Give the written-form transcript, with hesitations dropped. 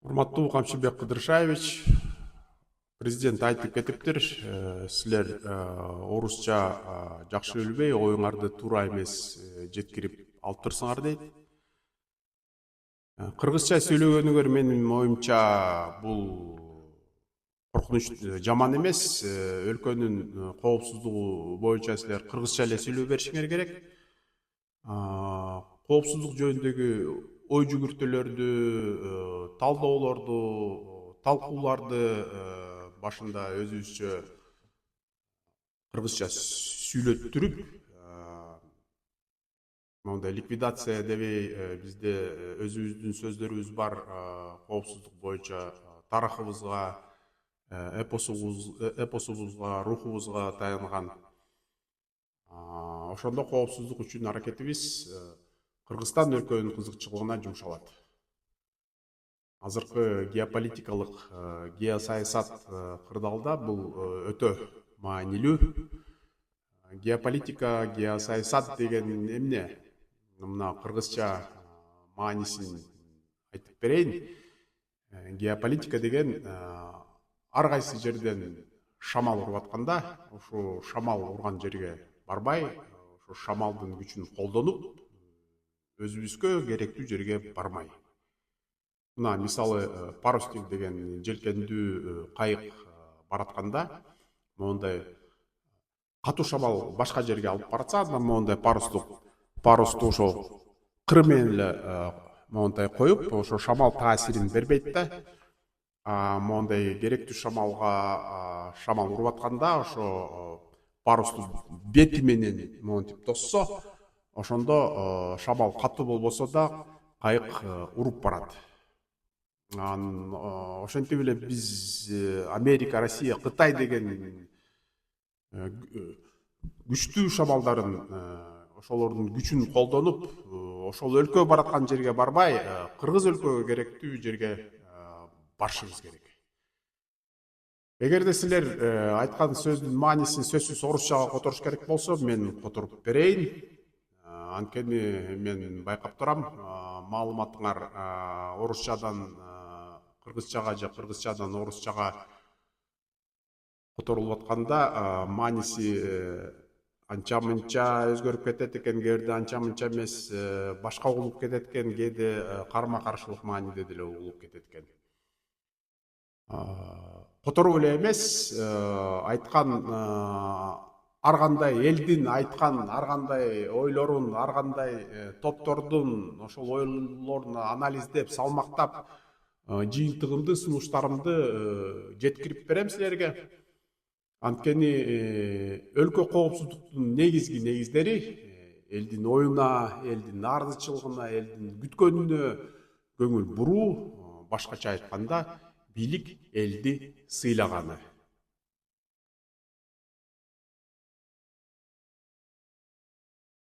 Урматтуу Камчыбек Кыдыршаевич, президент айтып кетиптир, силер орусча жакшы билбей, оюңарды туура эмес жеткирип алып турсуңар дейт. Кыргызча сүйлөгөнүңөр менин оюмча бул коркунуч жаман эмес. Өлкөнүн коопсуздугу боюнча силер кыргызча эле сүйлөй беришиңер керек. Коопсуздук жөнүндөгү ой жүгүртүүлөрдү, талдоолорду, талкууларды башында өзүбүзчө кыргызча сүйлөттүрүп, мондай ликвидация дебей, бизде өзүбүздүн сөздөрүбүз бар, коопсуздук боюнча тарыхыбызга, эпосубузга, рухубузга таянган. Ошондо коопсуздук үчүн аракетибиз Кыргызстан өлкөнүн кызыкчылыгына жумшалат. Азыркы геополитикалык, геосаясат кырдаалда бул өтө маанилүү. Геополитика, геосаясат деген эмне? Мына кыргызча маанисин айтып берейин. Геополитика деген ар кайсы жерден шамал уруп атканда, ушул шамал урган жерге барбай, ошо шамалдын күчүн колдонуп, өзүбүзгө керектүү жерге бармай. Мына мисалы парустик деген желкендүү кайык баратканда, мондай катуу шамал башка жерге алып баратса, андан мондай парусту ошол кыры менен эле мондай коюп, ошо шамал таасирин бербейт да. Мондай керектүү шамал уруп атканда, ошо парусту бети менен монтип тоссо, ошондо шамал катуу болбосо да кайык уруп барат. Ошентип эле биз Америка, Россия, Кытай деген күчтүү шамалдарын, ошолордун күчүн колдонуп, ошол өлкө бараткан жерге барбай, кыргыз өлкөгө керектүү жерге барышыбыз керек. Эгерде силер айткан сөздүн маанисин сөзсүз орусчага которуш керек болсо, мен которуп берейин. Анткени мен байкап турам, маалыматыңар орусчадан кыргызчага же кыргызчадан орусчага которулуп атканда, мааниси анча мынча өзгөрүп кетет экен, кээде анча мынча эмес, башка угулуп кетет экен, кээде карма каршылык мааниде деле угулуп кетет экен. Которуп эле эмес, айткан ар кандай элдин айткан ар кандай ойлорун, ар кандай топтордун ошол ойлорун анализдеп, салмактап, жыйынтыгымды, сунуштарымды жеткирип берем силерге. Анткени өлкө коопсуздуктун негизги негиздери элдин оюна, элдин арзычылыгына, элдин күткөнүнө көңүл буруу, башкача айтканда бийлик элди сыйлаганы.